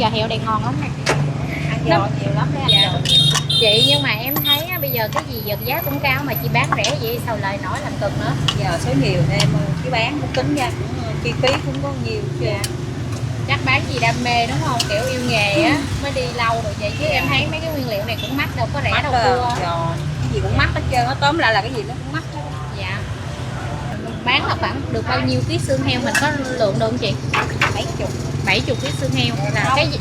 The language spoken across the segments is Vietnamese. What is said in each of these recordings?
Giò heo đây ngon lắm nè. Ăn giò nhiều lắm đấy. Dạ. Chị nhưng mà em thấy bây giờ cái gì vật giá cũng cao mà chị bán rẻ vậy sao lời nói làm cực nữa. Giờ số nhiều nên cái bán cũng tính ra cũng chi phí cũng có nhiều chứ. Chắc bán gì đam mê đúng không, kiểu yêu nghề á mới đi lâu rồi vậy chứ em thấy mấy cái nguyên liệu này cũng mắc đâu có rẻ Mắc đâu rồi. cua. Cái gì cũng mắc hết trơn, nó tóm lại là cái gì nó cũng mắc hết. Dạ. Bán là khoảng được bao nhiêu ký xương heo, mình có lượng được không chị? 70 ký xương heo là không, cái gì?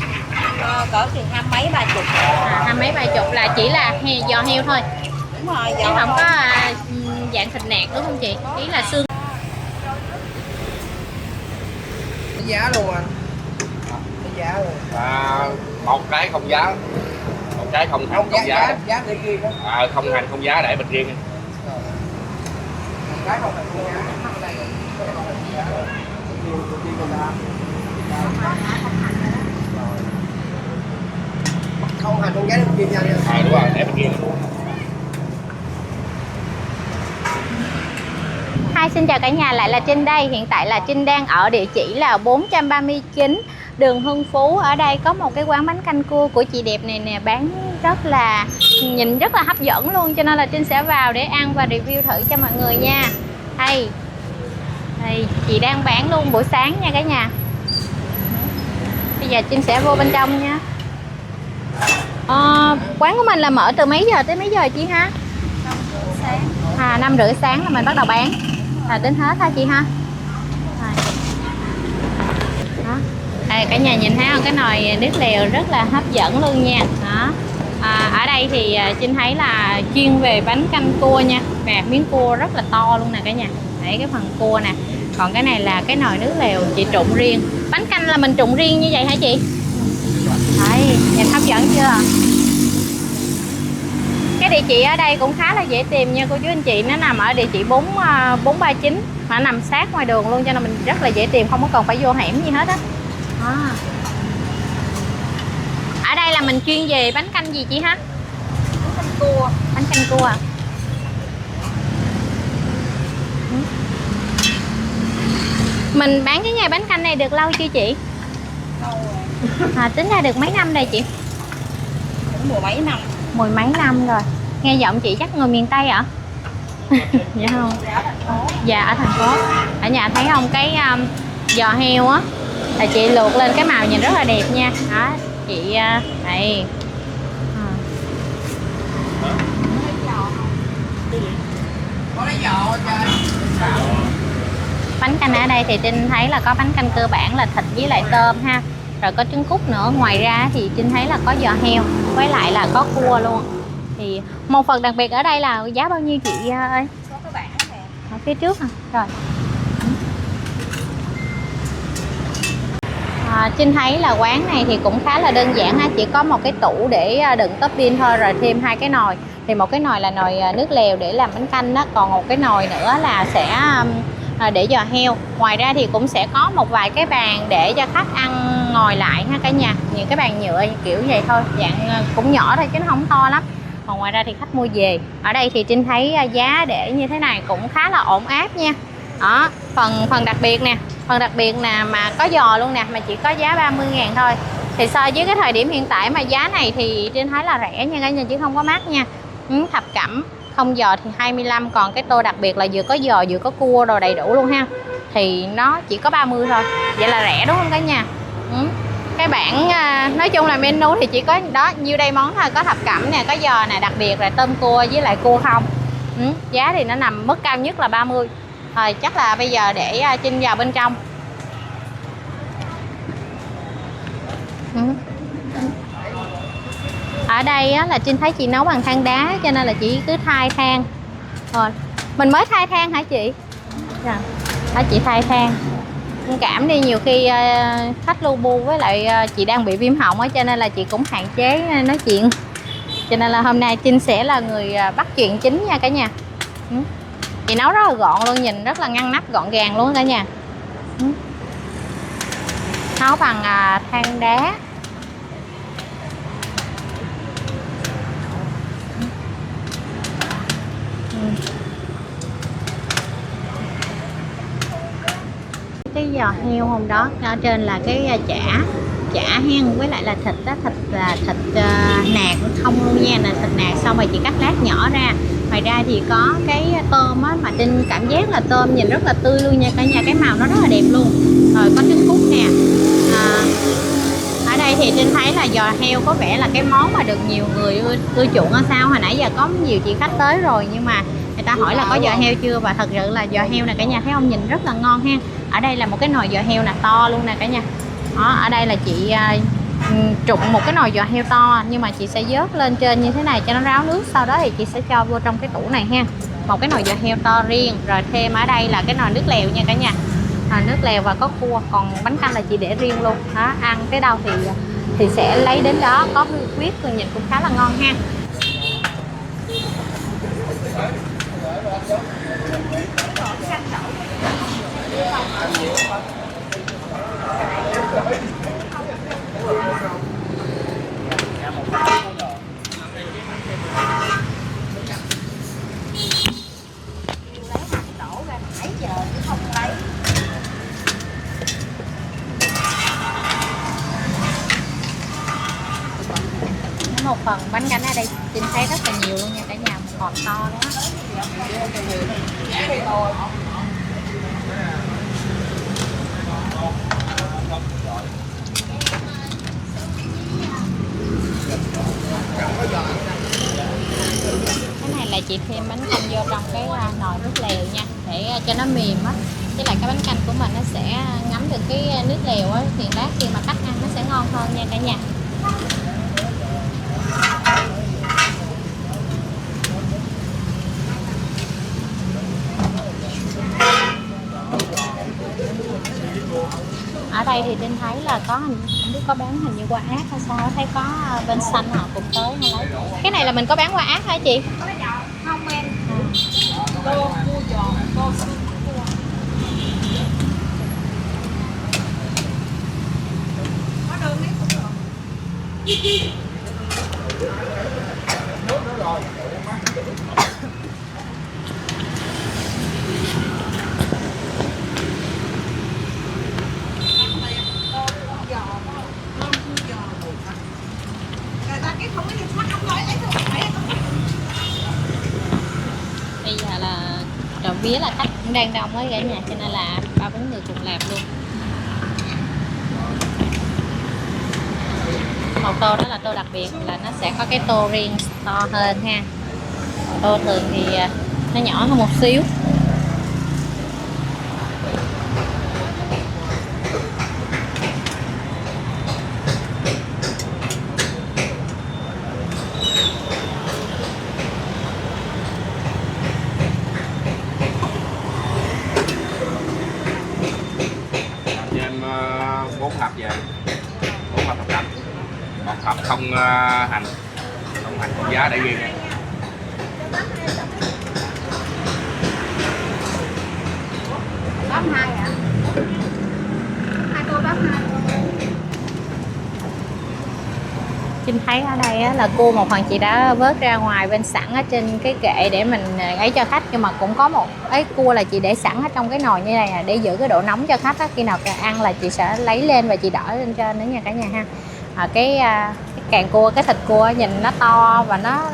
Cỡ chừng 20 mấy 30. À, 20 mấy 30 là chỉ là giò heo thôi. Đúng rồi, Chứ không có dạng thịt nạc đúng không chị? Ý là xương. Cái giá luôn anh. Cái giá luôn. Một cái không giá, một cái không hành không giá, giá để riêng đó. không hành không giá để mình riêng. Một cái không hành không giá. Không hành không giá được riêng nhau nha. Đúng rồi, để mình riêng. Hi, xin chào cả nhà, lại là Trinh đây. Hiện tại là Trinh đang ở địa chỉ là 439 đường Hưng Phú. Ở đây có một cái quán bánh canh cua của chị đẹp này nè, bán rất là nhìn rất là hấp dẫn luôn, cho nên là Trinh sẽ vào để ăn và review thử cho mọi người nha. Đây chị đang bán luôn buổi sáng nha cả nhà. Bây giờ Trinh sẽ vô bên trong nha. Quán của mình là mở từ mấy giờ tới mấy giờ chị ha? 5 rưỡi sáng là mình bắt đầu bán là đến hết ha chị ha. Đó. Đây, cả nhà nhìn thấy không, cái nồi nước lèo rất là hấp dẫn luôn nha. Đó. Ở đây thì Trinh thấy là chuyên về bánh canh cua nha, và miếng cua rất là to luôn nè cả nhà. Đấy, cái phần cua nè. Còn cái này là cái nồi nước lèo chị trụng riêng. Bánh canh là mình trụng riêng như vậy hả chị? Đấy, nhìn hấp dẫn chưa? Cái địa chỉ ở đây cũng khá là dễ tìm nha cô chú anh chị. Nó nằm ở địa chỉ 439 mà nằm sát ngoài đường luôn, cho nên mình rất là dễ tìm, không có cần phải vô hẻm gì hết á. Ở đây là mình chuyên về bánh canh gì chị ha? Bánh canh cua. Bánh canh cua à? Mình bán cái nghề bánh canh này được lâu chưa chị? Lâu rồi. Tính ra được mấy năm đây chị? Cũng mười mấy năm. Mười mấy năm rồi. Nghe giọng chị chắc người miền Tây ạ? Dạ không? Dạ ở thành phố. Ở nhà thấy không, cái giò heo á là chị luộc lên cái màu nhìn rất là đẹp nha. Đó chị này. Bánh canh ở đây thì Trinh thấy là có bánh canh cơ bản là thịt với lại tôm ha, rồi có trứng cút nữa. Ngoài ra thì Trinh thấy là có giò heo với lại là có cua luôn. Thì một phần đặc biệt ở đây là giá bao nhiêu chị ơi? Có cái bảng nè ở phía trước hả? Rồi. Trinh thấy là quán này thì cũng khá là đơn giản ha, chỉ có một cái tủ để đựng tốp pin thôi, rồi thêm hai cái nồi. Thì một cái nồi là nồi nước lèo để làm bánh canh đó, còn một cái nồi nữa là sẽ để giò heo. Ngoài ra thì cũng sẽ có một vài cái bàn để cho khách ăn ngồi lại ha cả nhà. Những cái bàn nhựa kiểu vậy thôi, dạng cũng nhỏ thôi chứ nó không to lắm. Còn ngoài ra thì khách mua về. Ở đây thì Trinh thấy giá để như thế này cũng khá là ổn áp nha. Đó, phần đặc biệt nè, phần đặc biệt nè mà có giò luôn nè, mà chỉ có giá 30.000 thôi. Thì so với cái thời điểm hiện tại mà giá này thì Trinh thấy là rẻ nha cả nhà, chứ không có mắc nha. Thập cẩm không giò thì 25, còn cái tô đặc biệt là vừa có giò vừa có cua đồ đầy đủ luôn ha, thì nó chỉ có 30 thôi. Vậy là rẻ đúng không cả nhà? Cái bảng nói chung là menu thì chỉ có đó nhiêu đây món thôi, có thập cẩm nè, có giò nè, đặc biệt là tôm cua với lại cua không. Giá thì nó nằm mức cao nhất là 30. Rồi chắc là bây giờ để Trinh vào bên trong. Ở đây á, là Trinh thấy chị nấu bằng than đá, cho nên là chị cứ thay than. Rồi mình mới thay than hả chị? Dạ. Đó, chị thay than. Thông cảm đi, nhiều khi khách lu bu với lại chị đang bị viêm họng á, cho nên là chị cũng hạn chế nói chuyện. Cho nên là hôm nay Trinh sẽ là người bắt chuyện chính nha cả nhà. Chị nấu rất là gọn luôn, nhìn rất là ngăn nắp gọn gàng luôn cả nhà. Nấu bằng than đá. Cái giò heo hôm đó ở trên là cái chả chả hen, với lại là thịt á, thịt là thịt nạc không luôn nha, là thịt nạc xong rồi chị cắt lát nhỏ ra. Ngoài ra thì có cái tôm á, mà Trinh cảm giác là tôm nhìn rất là tươi luôn nha cả nhà, cái màu nó rất là đẹp luôn. Rồi có trứng cút nè. Ở đây thì Trinh thấy là giò heo có vẻ là cái món mà được nhiều người ưa chuộng hay sao. Hồi nãy giờ có nhiều chị khách tới rồi nhưng mà người ta hỏi là có giò heo chưa, và thật sự là giò heo nè cả nhà, thấy không, nhìn rất là ngon ha. Ở đây là một cái nồi giò heo nè, to luôn nè cả nhà. Đó, ở đây là chị trụng một cái nồi giò heo to, nhưng mà chị sẽ vớt lên trên như thế này cho nó ráo nước, sau đó thì chị sẽ cho vô trong cái tủ này ha. Một cái nồi giò heo to riêng, rồi thêm ở đây là cái nồi nước lèo nha cả nhà. Nước lèo và có cua, còn bánh canh là chị để riêng luôn. Đó, ăn tới đâu thì sẽ lấy đến đó, có huyết rồi, nhìn cũng khá là ngon ha. Một phần bánh canh ở đây Trinh thấy rất là nhiều luôn nha cả nhà, một hộp to đó. Cái này là chị thêm bánh canh vô trong cái nồi nước lèo nha, để cho nó mềm á, với lại cái bánh canh của mình nó sẽ ngấm được cái nước lèo á, thì lát khi mà khách ăn nó sẽ ngon hơn nha cả nhà. Ở đây thì Trinh thấy là có không biết có bán hình như qua app hay sao, thấy có bên xanh họ cũng tới họ lấy. Cái này là mình có bán qua app hả chị? Không em. Tô cua giòn, tô xương cua. Có đơn đấy cũng được. Bây giờ là trộm vía là khách cũng đang đông ở cả nhà, cho nên là 3-4 người cùng làm luôn. Một tô đó là tô đặc biệt, là nó sẽ có cái tô riêng to hơn ha. Tô thường thì nó nhỏ hơn một xíu. Em 4 hộp về, 4 hộp canh, 1 hộp không hành, không hành không giá để riêng nha. Bắp 2 ạ? 2 tô bắp 2. Trinh thấy ở đây á, là cua một phần chị đã vớt ra ngoài bên sẵn ở trên cái kệ để mình ấy cho khách, nhưng mà cũng có một ấy cua là chị để sẵn ở trong cái nồi như này để giữ cái độ nóng cho khách á. Khi nào ăn là chị sẽ lấy lên và chị đỡ lên trên nữa nha cả nhà ha. Cái càng cua, cái thịt cua nhìn nó to và nó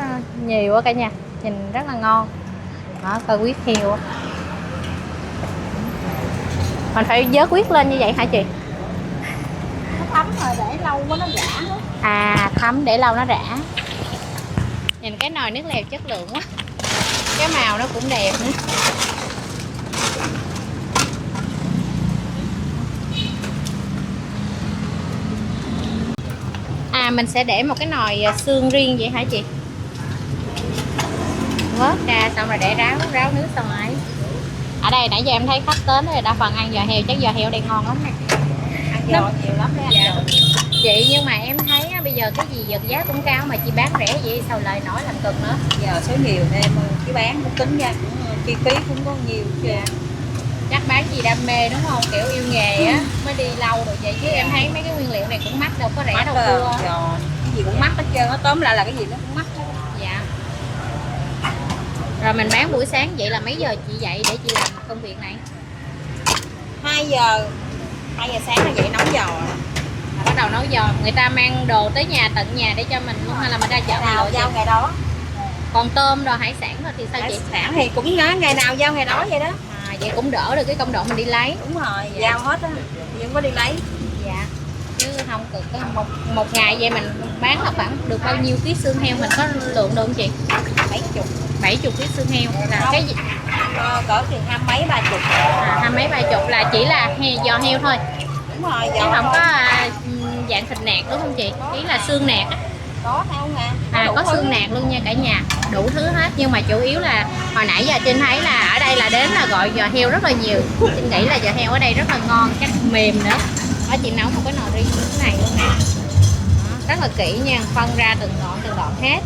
nhiều quá cả nhà, nhìn rất là ngon. Đó, coi huyết heo á. Mình phải vớt huyết lên như vậy hả chị? Nó thấm rồi để lâu quá nó rã hết. À, thấm để lâu nó rã. Nhìn cái nồi nước lèo chất lượng quá, cái màu nó cũng đẹp nữa. À, mình sẽ để một cái nồi xương riêng vậy hả chị? Vớt ra xong rồi để ráo nước xong rồi. Ở đây nãy giờ em thấy khách đến rồi đa phần ăn giò heo, chắc giò heo đây ngon lắm nè. Ăn giò nhiều lắm đấy anh. Chị, nhưng mà em thấy bây giờ cái gì vật giá cũng cao mà chị bán rẻ vậy sao lời nổi làm cực nữa. Giờ số nhiều nên em cái bán cũng tính ra cũng chi phí cũng có nhiều chứ. Chắc bán gì đam mê đúng không, kiểu yêu nghề á mới đi lâu được vậy, chứ em thấy mấy cái nguyên liệu này cũng mắc, đâu có rẻ đâu cua. Giò cái gì cũng mắc hết trơn, nó tóm lại là cái gì nó cũng mắc hết. Dạ. Rồi mình bán buổi sáng vậy là mấy giờ chị dậy để chị làm công việc này? 2 giờ sáng là dậy nấu giò. bắt đầu nấu giò. Người ta mang đồ tới nhà, tận nhà để cho mình luôn hay là mình ra chợ mình nào lựa giao chị? ngày đó. Còn tôm rồi hải sản rồi thì sao chị? Hải sản thì cũng nhớ ngày nào giao ngày đó vậy đó. Vậy cũng đỡ được cái công đoạn mình đi lấy. Đúng rồi, giao hết á, nhưng có đi lấy. Dạ. Chứ không cực có một ngày vậy mình bán là khoảng được bao nhiêu ký xương heo, mình có lượng được không chị? 70 ký xương heo là Không. cái gì? Cỡ chừng 20 mấy 30. Hai mấy 30 là chỉ là giò heo thôi. Đúng rồi, Chứ không có dạng thịt nạc đúng không chị? Ý là xương nạc á. có không nè. Có xương nạc luôn nha cả nhà, đủ thứ hết. Nhưng mà chủ yếu là hồi nãy giờ Trinh thấy là ở đây là đến là gọi giò heo rất là nhiều. Trinh nghĩ là giò heo ở đây rất là ngon, chắc mềm nữa. Đó, chị nấu một cái nồi riêng như thế này luôn nè. Đó, rất là kỹ nha, phân ra từng đoạn hết.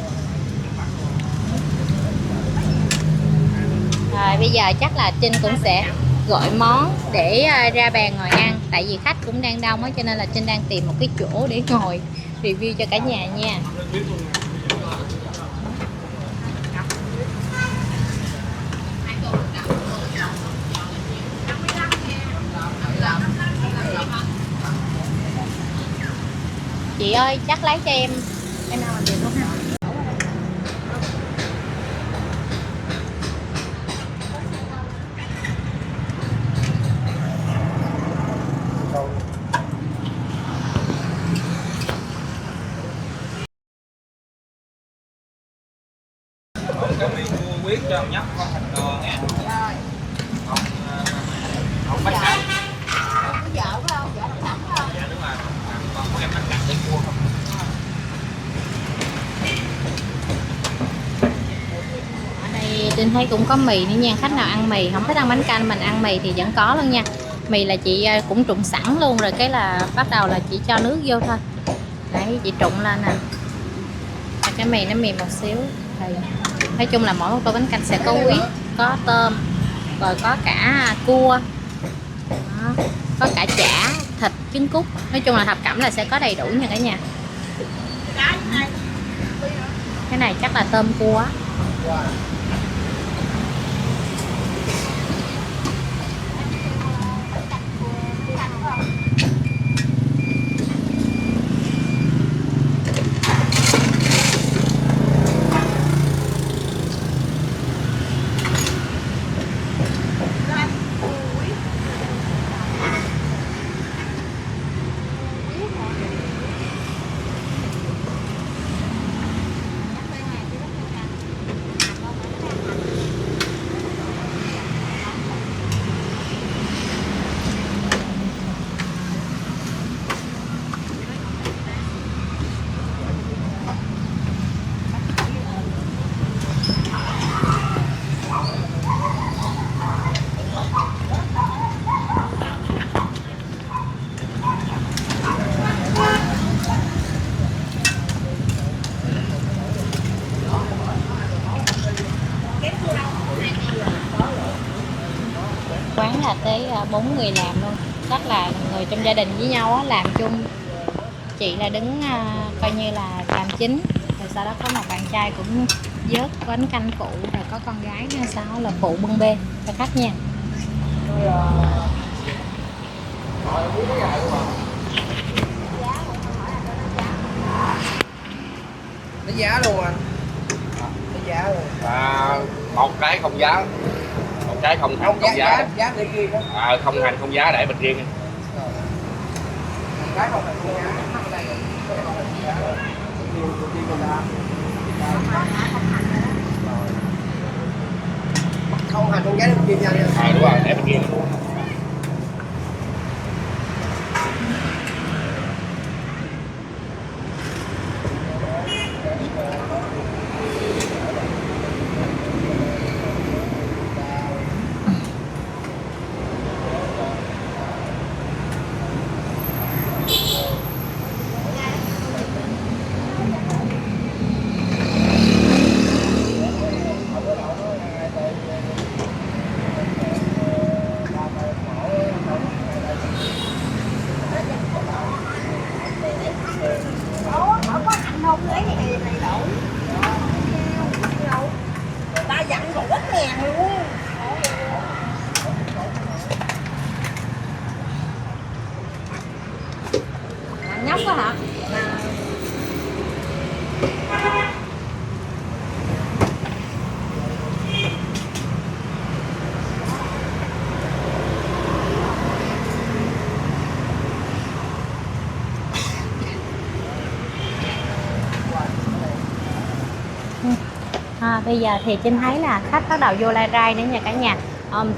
Rồi bây giờ chắc là Trinh cũng sẽ gọi món để ra bàn ngồi ăn. Tại vì khách cũng đang đông á, cho nên là Trinh đang tìm một cái chỗ để ngồi review cho cả nhà nha. Chị ơi, chắc lấy cho em nào làm việc luôn ha. Cái miếng cua quyết cho nhóc con thành đồ nha. Không bắt cắt. Vợ phải không? Vợ đóng sẵn phải không? Dạ đúng rồi. Còn có em bắt cắt cái cua không? Ở đây Trinh thấy cũng có mì nữa nha. Khách nào ăn mì, không thích ăn bánh canh, mình ăn mì thì vẫn có luôn nha. Mì là chị cũng trụng sẵn luôn rồi, cái là bắt đầu là chị cho nước vô thôi. Đấy, chị trụng lên nè. Cái mì nó mềm một xíu thì nói chung là mỗi một tô bánh canh sẽ có huyết, có tôm, rồi có cả cua. Đó, có cả chả, thịt, trứng cút. Nói chung là thập cẩm là sẽ có đầy đủ nha cả nhà. Cái này chắc là tôm cua. Quán là tới 4 người làm luôn, chắc là người trong gia đình với nhau á, làm chung. Chị là đứng coi như là làm chính, rồi sau đó có một bạn trai cũng vớt bánh canh phụ, rồi có con gái nữa sau đó là phụ bưng bê cho khách nha. Lấy giá luôn anh. Lấy giá luôn. Một cái không giá, một cái không hành không giá, giá để riêng đó. không hành không giá để bên riêng. Cái không hành không giá. Không hành không giá được riêng nhau nha. Đúng rồi, để bên riêng. Ta dặn còn ít ngàn luôn. Nhóc Bây giờ thì Trinh thấy là khách bắt đầu vô lai rai nữa nha cả nhà.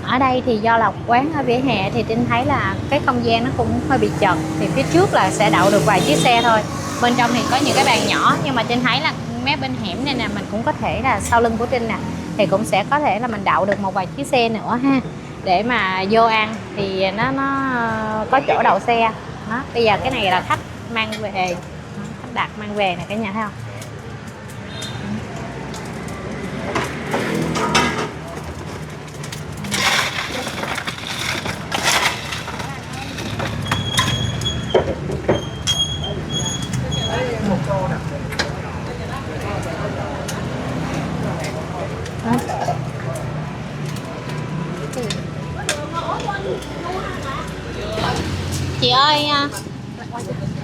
Ở đây thì do là quán ở vỉa hè thì Trinh thấy là cái không gian nó cũng hơi bị chật, thì phía trước là sẽ đậu được vài chiếc xe thôi, bên trong thì có những cái bàn nhỏ, nhưng mà Trinh thấy là mé bên hẻm này nè, mình cũng có thể là sau lưng của Trinh nè thì cũng sẽ có thể là mình đậu được một vài chiếc xe nữa ha, để mà vô ăn thì nó có chỗ đậu xe đó. Bây giờ cái này là khách mang về, khách đặt mang về nè cả nhà thấy không.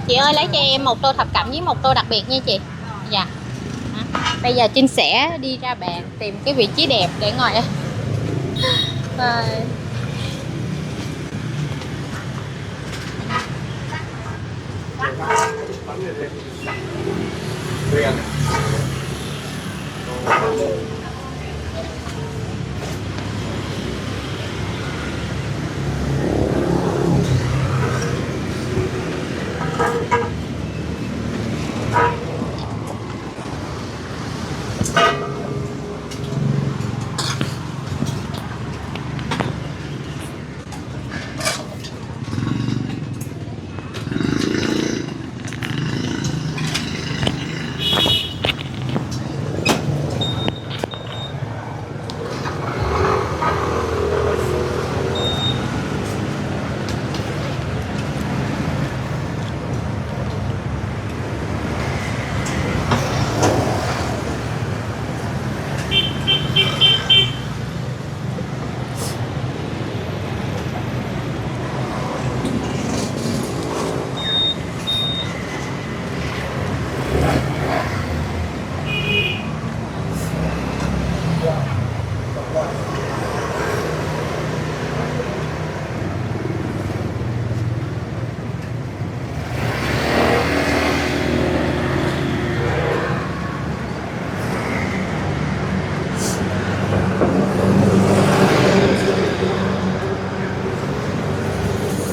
Chị ơi lấy cho em một tô thập cẩm với một tô đặc biệt nha chị. Dạ. Bây giờ Trinh sẽ đi ra bàn tìm cái vị trí đẹp để ngồi.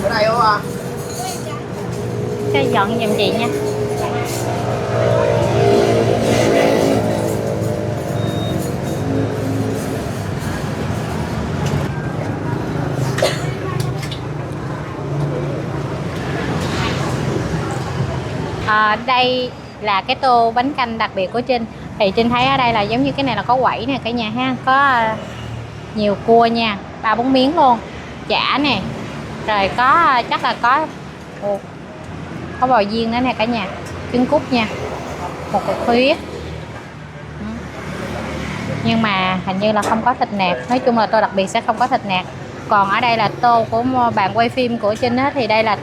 Ở đây không à? Cho dọn giùm chị nha. Đây là cái tô bánh canh đặc biệt của Trinh. Thì Trinh thấy ở đây là giống như cái này là có quẩy nè cả nhà ha, có nhiều cua nha, 3-4 miếng luôn, chả nè, rồi có chắc là có bò viên nữa nè cả nhà, trứng cút nha, một cục huyết, nhưng mà hình như là không có thịt nạc. Nói chung là tô đặc biệt sẽ không có thịt nạc. Còn ở đây là tô của bàn quay phim của Trinh á, thì đây là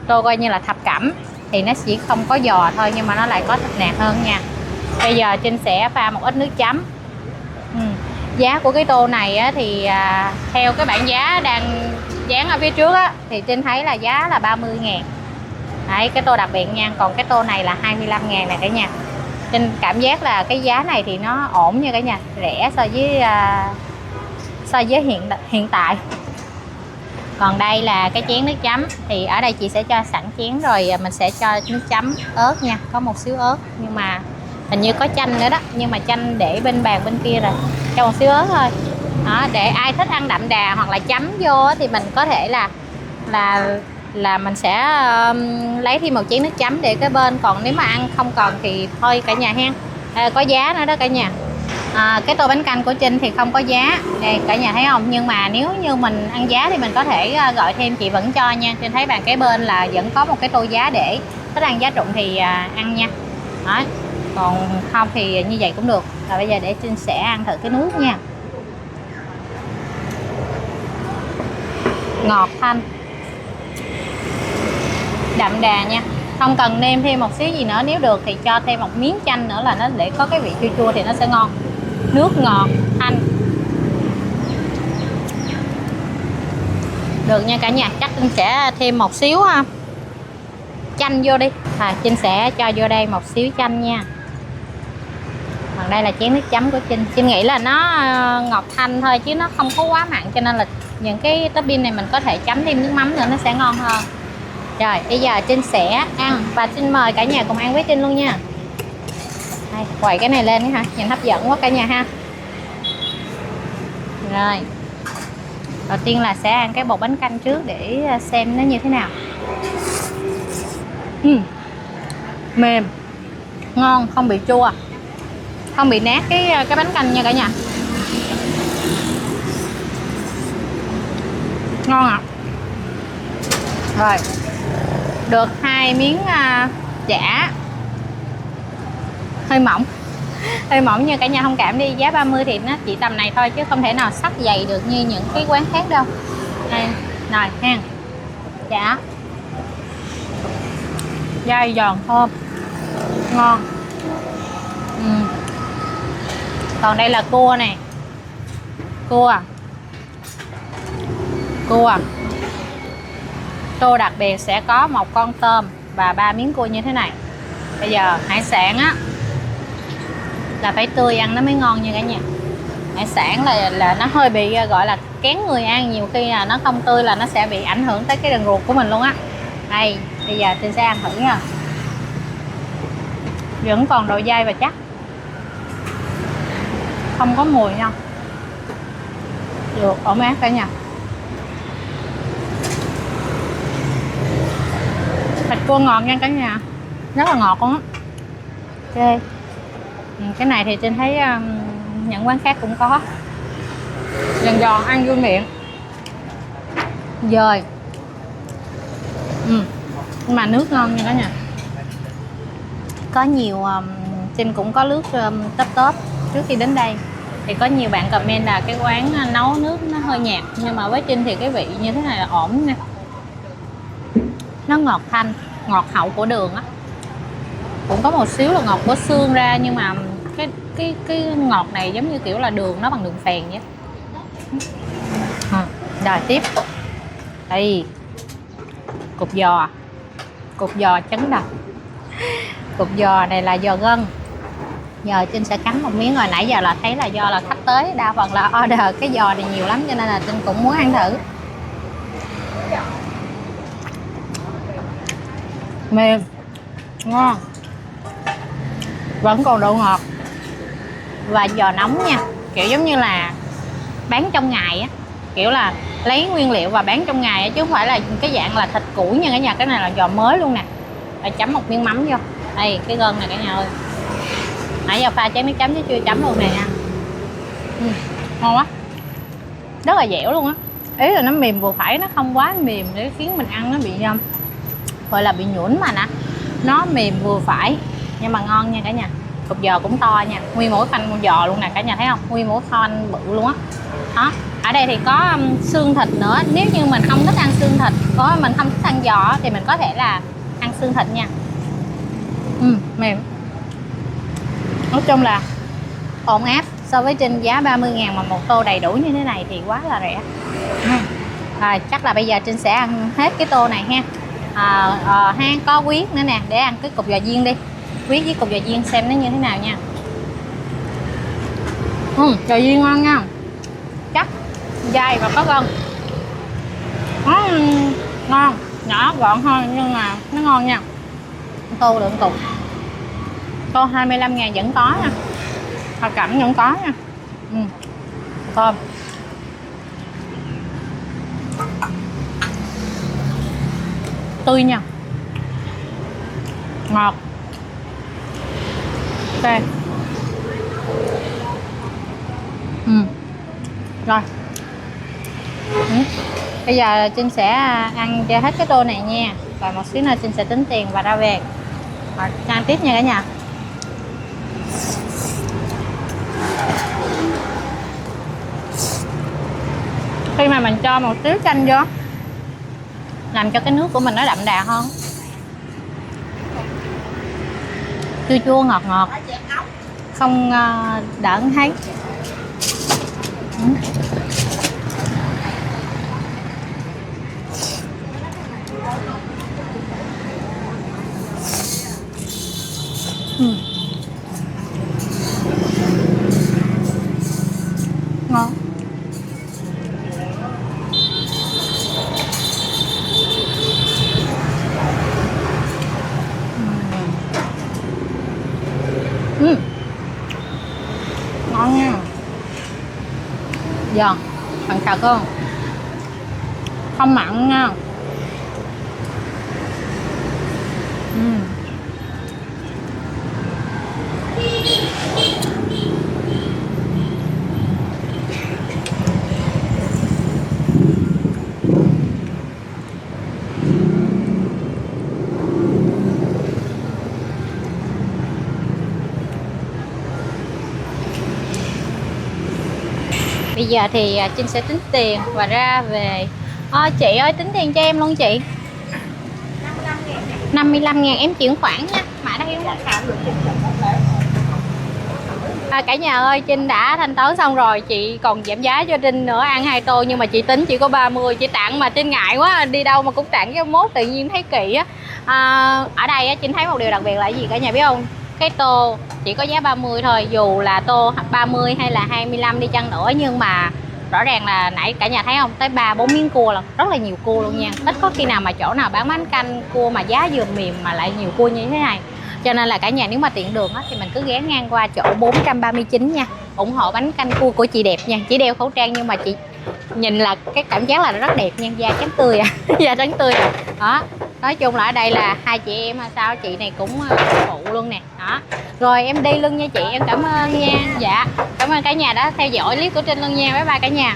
tô coi như là thập cẩm, thì nó chỉ không có giò thôi nhưng mà nó lại có thịt nạc hơn nha. Bây giờ Trinh sẽ pha một ít nước chấm. Giá của cái tô này á, thì theo cái bảng giá đang dán ở phía trước á, thì Trinh thấy là giá là 30.000. Đấy, cái tô đặc biệt nha. Còn cái tô này là 25.000 này cả nhà. Trinh cảm giác là cái giá này thì nó ổn nha cả nhà, rẻ so với hiện tại. Còn đây là cái chén nước chấm, thì ở đây chị sẽ cho sẵn chén rồi mình sẽ cho nước chấm ớt nha, có một xíu ớt, nhưng mà hình như có chanh nữa đó, nhưng mà chanh để bên bàn bên kia rồi, cho một xíu ớt thôi đó, để ai thích ăn đậm đà hoặc là chấm vô thì mình có thể là mình sẽ lấy thêm một chén nước chấm để cái bên. Còn nếu mà ăn không còn thì thôi cả nhà hen. Có giá nữa đó cả nhà. Cái tô bánh canh của Trinh thì không có giá đây cả nhà thấy không, nhưng mà nếu như mình ăn giá thì mình có thể gọi thêm, chị vẫn cho nha. Trinh thấy bàn kế bên là vẫn có một cái tô giá để thích ăn giá trụng thì ăn nha đó. Còn không thì như vậy cũng được. Rồi bây giờ để Trinh sẽ ăn thử cái nước nha. Ngọt thanh, đậm đà nha, không cần nêm thêm một xíu gì nữa. Nếu được thì cho thêm một miếng chanh nữa là nó để có cái vị chua chua thì nó sẽ ngon. Nước ngọt thanh, được nha cả nhà. Chắc Trinh sẽ thêm một xíu chanh vô đi. Trinh sẽ cho vô đây một xíu chanh nha. Còn đây là chén nước chấm của Trinh nghĩ là nó ngọt thanh thôi chứ nó không có quá mặn, cho nên là những cái topping này mình có thể chấm thêm nước mắm nữa nó sẽ ngon hơn. Rồi bây giờ Trinh sẽ ăn và Trinh mời cả nhà cùng ăn với Trinh luôn nha. Đây, quậy cái này lên ha, nhìn hấp dẫn quá cả nhà ha. Rồi đầu tiên là sẽ ăn cái bột bánh canh trước để xem nó như thế nào. Mềm, ngon, không bị chua, không bị nát cái bánh canh nha cả nhà. Ngon ạ. Rồi được 2 miếng chả hơi mỏng nha cả nhà, thông cảm đi, giá 30 thì nó chỉ tầm này thôi chứ không thể nào sắc dày được như những cái quán khác đâu. Đây rồi ha, chả dai giòn thơm ngon. Còn đây là cua nè, cua đặc biệt sẽ có một con tôm và 3 miếng cua như thế này. Bây giờ hải sản á là phải tươi ăn nó mới ngon nha cả nhà. Hải sản là nó hơi bị gọi là kén người ăn, nhiều khi là nó không tươi là nó sẽ bị ảnh hưởng tới cái đường ruột của mình luôn á. Đây bây giờ tôi sẽ ăn thử nha, vẫn còn độ dai và chắc, không có mùi nha, được ổn áp cả nhà. Thịt cua ngọt nha cả nhà, rất là ngọt luôn á. Ok, cái này thì Trinh thấy những quán khác cũng có, giòn giòn ăn vui miệng dời. Nhưng mà nước ngon nha cả nhà, có nhiều Trinh cũng có nước top trước khi đến đây thì có nhiều bạn comment là cái quán nấu nước nó hơi nhạt, nhưng mà với Trinh thì cái vị như thế này là ổn nè, nó ngọt thanh, ngọt hậu của đường á, cũng có một xíu là ngọt của xương ra, nhưng mà cái ngọt này giống như kiểu là đường nó bằng đường phèn vậy. Rồi tiếp đây, cục giò chấn động. Cục giò này là giò gân. Giờ Trinh sẽ cắn một miếng, rồi nãy giờ là thấy là do là khách tới đa phần là order cái giò này nhiều lắm, cho nên là Trinh cũng muốn ăn thử. Mềm, ngon, vẫn còn độ ngọt và giò nóng nha, kiểu giống như là bán trong ngày á, kiểu là lấy nguyên liệu và bán trong ngày á, chứ không phải là cái dạng là thịt cũ nha cả nhà. Cái này là giò mới luôn nè. Rồi chấm một miếng mắm vô đây, cái gân này cả nhà ơi, nãy giờ pha chén nước chấm chứ chưa chấm luôn nè nha. Ngon quá, rất là dẻo luôn á, ý là nó mềm vừa phải, nó không quá mềm để khiến mình ăn nó bị gọi là bị nhũn, mà nó mềm vừa phải nhưng mà ngon nha cả nhà. Cục giò cũng to nha, nguyên mỗi khoanh con giò luôn nè cả nhà thấy không, nguyên mỗi khoanh bự luôn á. Đó, ở đây thì có xương thịt nữa, nếu như mình không thích ăn xương thịt, mình không thích ăn giò thì mình có thể là ăn xương thịt nha. Mềm, nói chung là ổn áp. So với trên giá 30.000 mà một tô đầy đủ như thế này thì quá là rẻ. Rồi chắc là bây giờ Trinh sẽ ăn hết cái tô này ha. Có quyết nữa nè, để ăn cái cục giò viên đi, quyết với cục giò viên xem nó như thế nào nha. Giò viên ngon nha, chắc, dai và có gân. Ngon, nhỏ gọn thôi nhưng mà nó ngon nha. Tô lượng cục, tô 25.000 vẫn có nha, hoa cẩm vẫn có nha. Thơm, tươi nha, ngọt. Ok, rồi bây giờ Trinh sẽ ăn cho hết cái tô này nha, và một xíu nữa Trinh sẽ tính tiền và ra về. Rồi, ăn tiếp nha cả nhà. Khi mà mình cho một xíu chanh vô làm cho cái nước của mình nó đậm đà hơn, chua chua ngọt ngọt, không đỡ thấy. Giòn, bằng thật không? Không mặn nha. Bây giờ thì Trinh sẽ tính tiền và ra về. Chị ơi tính tiền cho em luôn chị. 55.000 em chuyển khoản nha. Mã đây đúng không? Cả nhà ơi, Trinh đã thanh toán xong rồi, chị còn giảm giá cho Trinh nữa, ăn 2 tô nhưng mà chị tính chỉ có 30, chị tặng mà Trinh ngại quá, đi đâu mà cũng tặng cái mốt tự nhiên thấy kỳ á. Ở đây á, Trinh thấy một điều đặc biệt là cái gì cả nhà biết không? Cái tô chỉ có giá 30 thôi, dù là tô 30 hay là 25 đi chăng nữa, nhưng mà rõ ràng là nãy cả nhà thấy không, tới 3-4 miếng cua là rất là nhiều cua luôn nha. Ít có khi nào mà chỗ nào bán bánh canh cua mà giá vừa mềm mà lại nhiều cua như thế này. Cho nên là cả nhà nếu mà tiện đường á, thì mình cứ ghé ngang qua chỗ 439 nha, ủng hộ bánh canh cua của chị đẹp nha. Chỉ đeo khẩu trang nhưng mà chị nhìn là cái cảm giác là rất đẹp nha, da trắng tươi à. Da trắng tươi à. Đó, nói chung là ở đây là hai chị em sao chị này cũng phụ luôn nè. Đó, rồi em đi luôn nha chị, em cảm ơn nha. Dạ, cảm ơn cả nhà đã theo dõi clip của Trinh luôn nha. Bye bye cả nhà.